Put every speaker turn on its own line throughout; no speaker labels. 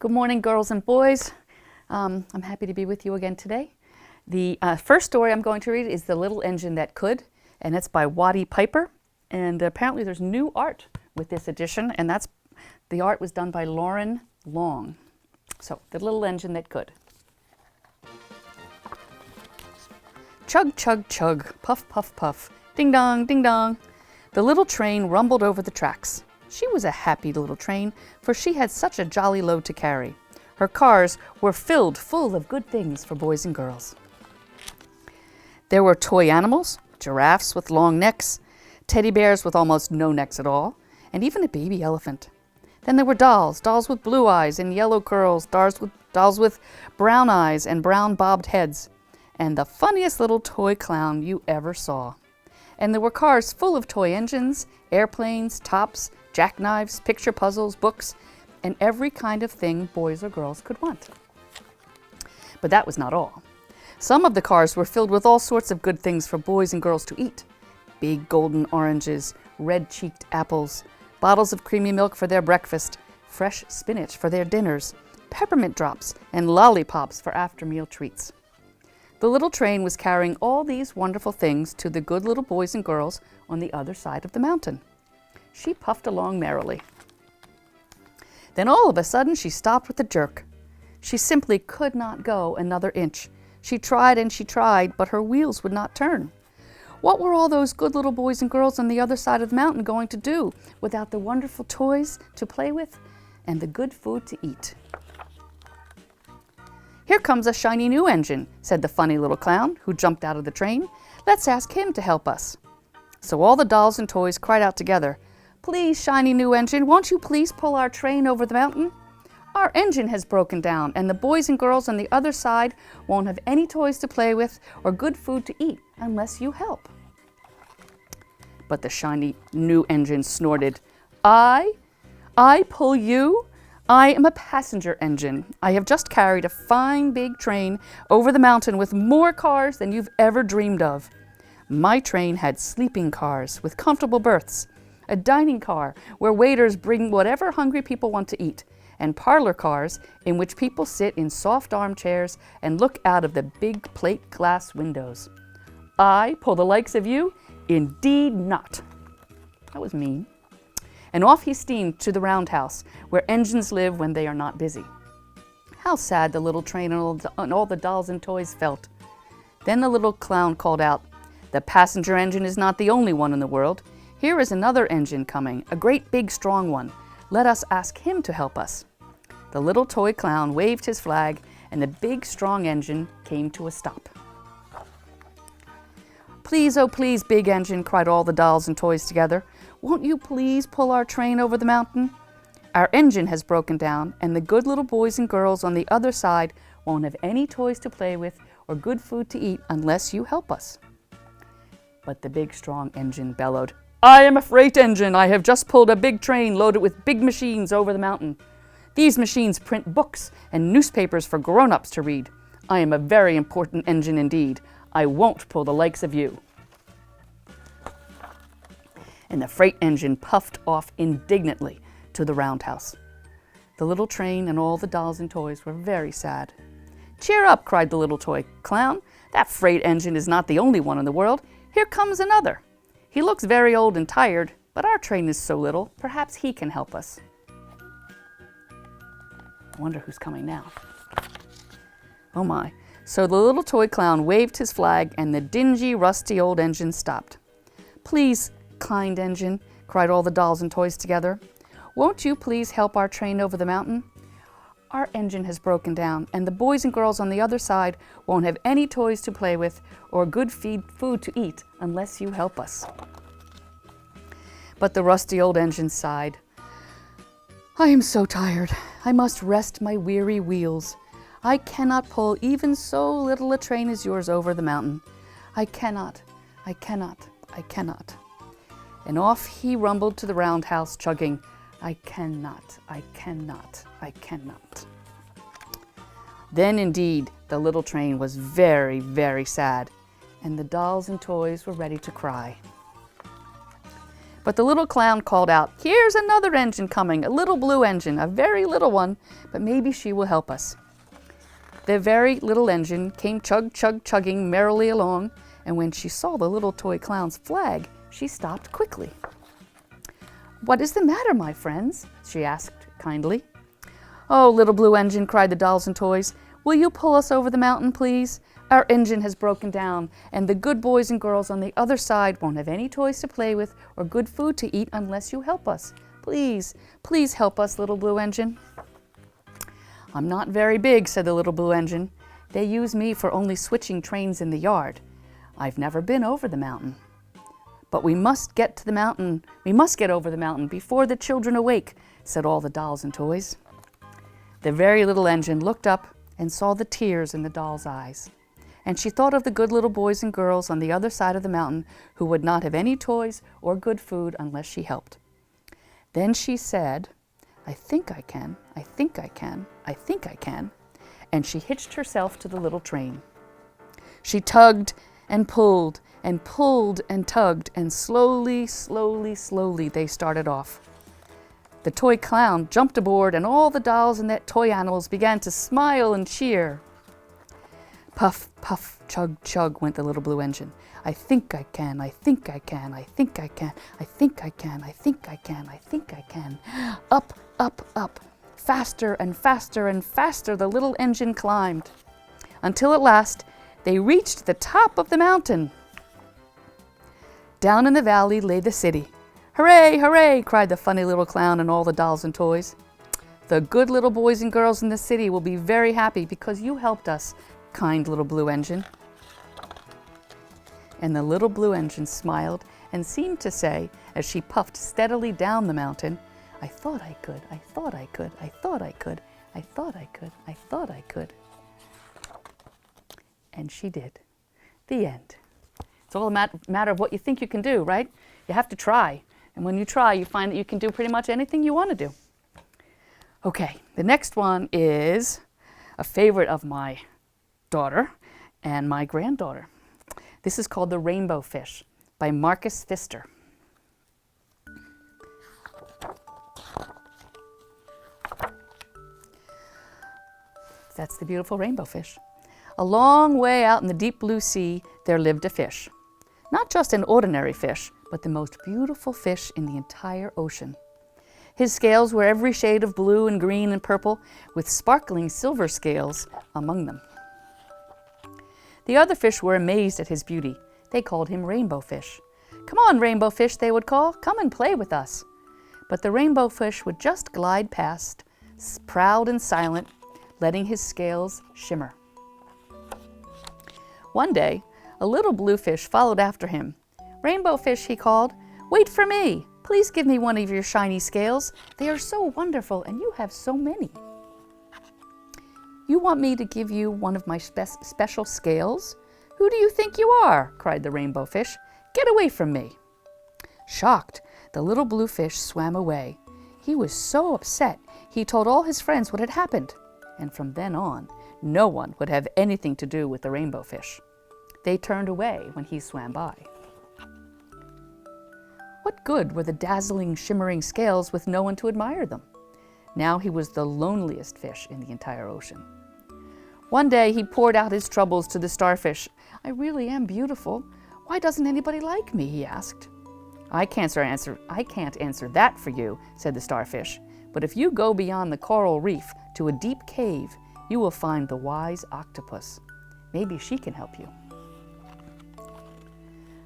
Good morning, girls and boys. I'm happy to be with you again today. The first story I'm going to read is The Little Engine That Could, and it's by Waddy Piper. And apparently there's new art with this edition, and the art was done by Lauren Long. So, The Little Engine That Could. Chug, chug, chug, puff, puff, puff, ding dong, ding dong. The little train rumbled over the tracks. She was a happy little train, for she had such a jolly load to carry. Her cars were filled full of good things for boys and girls. There were toy animals, giraffes with long necks, teddy bears with almost no necks at all, and even a baby elephant. Then there were dolls with blue eyes and yellow curls, dolls with brown eyes and brown bobbed heads, and the funniest little toy clown you ever saw. And there were cars full of toy engines, airplanes, tops, jackknives, picture puzzles, books, and every kind of thing boys or girls could want. But that was not all. Some of the cars were filled with all sorts of good things for boys and girls to eat. Big golden oranges, red-cheeked apples, bottles of creamy milk for their breakfast, fresh spinach for their dinners, peppermint drops, and lollipops for after-meal treats. The little train was carrying all these wonderful things to the good little boys and girls on the other side of the mountain. She puffed along merrily. Then all of a sudden she stopped with a jerk. She simply could not go another inch. She tried and she tried, but her wheels would not turn. What were all those good little boys and girls on the other side of the mountain going to do without the wonderful toys to play with and the good food to eat? "Here comes a shiny new engine," said the funny little clown who jumped out of the train. "Let's ask him to help us." So all the dolls and toys cried out together, "Please, shiny new engine, won't you please pull our train over the mountain? Our engine has broken down, and the boys and girls on the other side won't have any toys to play with or good food to eat unless you help." But the shiny new engine snorted, I pull you? I am a passenger engine. I have just carried a fine big train over the mountain with more cars than you've ever dreamed of. My train had sleeping cars with comfortable berths, a dining car where waiters bring whatever hungry people want to eat, and parlor cars in which people sit in soft armchairs and look out of the big plate glass windows. I pull the likes of you? Indeed not. That was mean. And off he steamed to the roundhouse, where engines live when they are not busy. How sad the little train and all the dolls and toys felt. Then the little clown called out, "The passenger engine is not the only one in the world. Here is another engine coming, a great big strong one. Let us ask him to help us." The little toy clown waved his flag, and the big strong engine came to a stop. "Please, oh please, big engine," cried all the dolls and toys together. "Won't you please pull our train over the mountain? Our engine has broken down, and the good little boys and girls on the other side won't have any toys to play with or good food to eat unless you help us." But the big strong engine bellowed, "I am a freight engine. I have just pulled a big train loaded with big machines over the mountain. These machines print books and newspapers for grown-ups to read. I am a very important engine indeed. I won't pull the likes of you." And the freight engine puffed off indignantly to the roundhouse. The little train and all the dolls and toys were very sad. "Cheer up," cried the little toy clown. "That freight engine is not the only one in the world. Here comes another. He looks very old and tired, but our train is so little, perhaps he can help us." I wonder who's coming now. Oh my. So the little toy clown waved his flag, and the dingy, rusty old engine stopped. "Please, kind engine," cried all the dolls and toys together, "won't you please help our train over the mountain? Our engine has broken down, and the boys and girls on the other side won't have any toys to play with or good food to eat unless you help us." But the rusty old engine sighed. "I am so tired. I must rest my weary wheels. I cannot pull even so little a train as yours over the mountain. I cannot. And off he rumbled to the roundhouse, chugging, I cannot. Then indeed the little train was very, very sad, and the dolls and toys were ready to cry. But the little clown called out, "Here's another engine coming, a little blue engine, a very little one, but maybe she will help us." The very little engine came chugging merrily along, and when she saw the little toy clown's flag, she stopped quickly. "What is the matter, my friends?" she asked kindly. "Oh, little blue engine," cried the dolls and toys, "will you pull us over the mountain, please? Our engine has broken down, and the good boys and girls on the other side won't have any toys to play with or good food to eat unless you help us. Please, please help us, little blue engine." "I'm not very big," said the little blue engine. "They use me for only switching trains in the yard. I've never been over the mountain. But we must get to the mountain. We must get over the mountain before the children awake," said all the dolls and toys. The very little engine looked up and saw the tears in the doll's eyes. And she thought of the good little boys and girls on the other side of the mountain who would not have any toys or good food unless she helped. Then she said, "I think I can, I think I can, I think I can," and she hitched herself to the little train. She tugged and pulled and pulled and tugged, and slowly, slowly, slowly they started off. The toy clown jumped aboard, and all the dolls and that toy animals began to smile and cheer. Puff, puff, chug, chug went the little blue engine. "I think I can, I think I can, I think I can, I think I can, I think I can, I think I can." Up, up, up. Faster and faster and faster the little engine climbed, until at last they reached the top of the mountain. Down in the valley lay the city. "Hooray, hooray!" cried the funny little clown and all the dolls and toys. "The good little boys and girls in the city will be very happy because you helped us, kind little blue engine." And the little blue engine smiled and seemed to say, as she puffed steadily down the mountain, "I thought I could, I thought I could, I thought I could, I thought I could, I thought I could." And she did. The end. It's all a matter of what you think you can do, right? You have to try. And when you try, you find that you can do pretty much anything you want to do. Okay, the next one is a favorite of my daughter and my granddaughter. This is called The Rainbow Fish by Markus Pfister. That's the beautiful rainbow fish. A long way out in the deep blue sea, there lived a fish. Not just an ordinary fish, but the most beautiful fish in the entire ocean. His scales were every shade of blue and green and purple, with sparkling silver scales among them. The other fish were amazed at his beauty. They called him Rainbow Fish. "Come on, Rainbow Fish," they would call. "Come and play with us." But the Rainbow Fish would just glide past, proud and silent, letting his scales shimmer. One day, a little blue fish followed after him. "Rainbow Fish," he called, "wait for me. Please give me one of your shiny scales. They are so wonderful, and you have so many." "You want me to give you one of my special scales? Who do you think you are?" cried the Rainbow Fish. "Get away from me." Shocked, the little blue fish swam away. He was so upset, he told all his friends what had happened. And from then on, no one would have anything to do with the Rainbow Fish. They turned away when he swam by. What good were the dazzling, shimmering scales with no one to admire them? Now he was the loneliest fish in the entire ocean. One day he poured out his troubles to the starfish. "I really am beautiful. Why doesn't anybody like me?" he asked. I can't answer that for you," said the starfish. "But if you go beyond the coral reef to a deep cave, you will find the wise octopus. Maybe she can help you."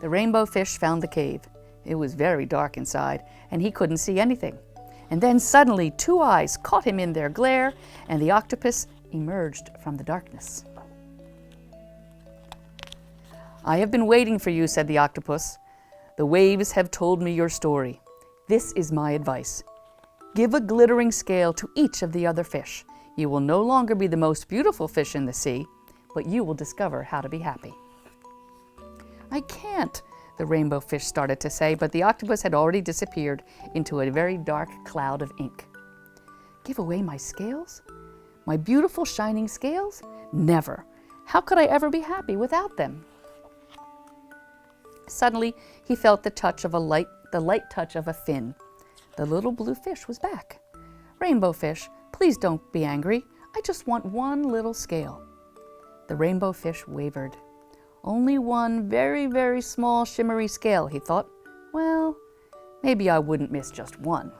The Rainbow Fish found the cave. It was very dark inside, and he couldn't see anything. And then suddenly 2 eyes caught him in their glare, and the octopus emerged from the darkness. "I have been waiting for you," said the octopus. "The waves have told me your story. This is my advice. Give a glittering scale to each of the other fish. You will no longer be the most beautiful fish in the sea, but you will discover how to be happy." "I can't," the Rainbow Fish started to say, but the octopus had already disappeared into a very dark cloud of ink. "Give away my scales? My beautiful shining scales? Never! How could I ever be happy without them?" Suddenly, he felt the touch of a light the light touch of a fin. The little blue fish was back. "Rainbow fish, please don't be angry. I just want one little scale." The rainbow fish wavered. "Only one very, very small shimmery scale," he thought. "Well, maybe I wouldn't miss just one."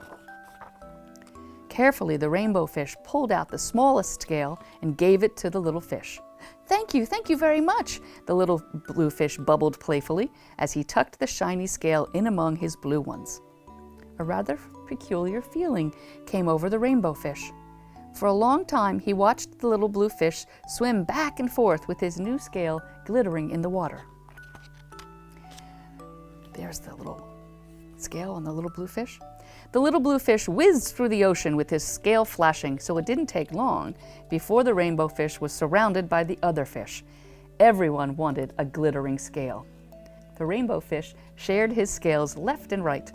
Carefully, the rainbow fish pulled out the smallest scale and gave it to the little fish. Thank you very much," the little blue fish bubbled playfully as he tucked the shiny scale in among his blue ones. A rather peculiar feeling came over the rainbow fish. For a long time, he watched the little blue fish swim back and forth with his new scale glittering in the water. There's the little scale on the little blue fish. The little blue fish whizzed through the ocean with his scale flashing, so it didn't take long before the rainbow fish was surrounded by the other fish. Everyone wanted a glittering scale. The rainbow fish shared his scales left and right,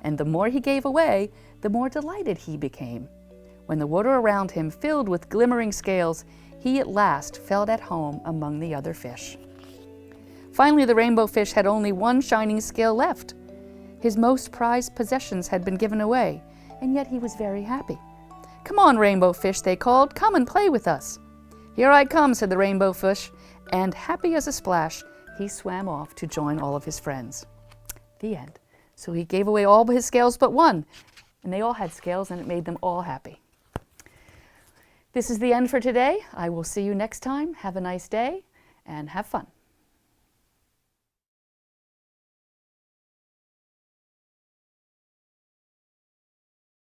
and the more he gave away, the more delighted he became. When the water around him filled with glimmering scales, he at last felt at home among the other fish. Finally, the rainbow fish had only one shining scale left. His most prized possessions had been given away, and yet he was very happy. "Come on, rainbow fish," they called. "Come and play with us." "Here I come," said the rainbow fish, and happy as a splash, he swam off to join all of his friends. The end. So he gave away all his scales but one, and they all had scales, and it made them all happy. This is the end for today. I will see you next time. Have a nice day, and have fun.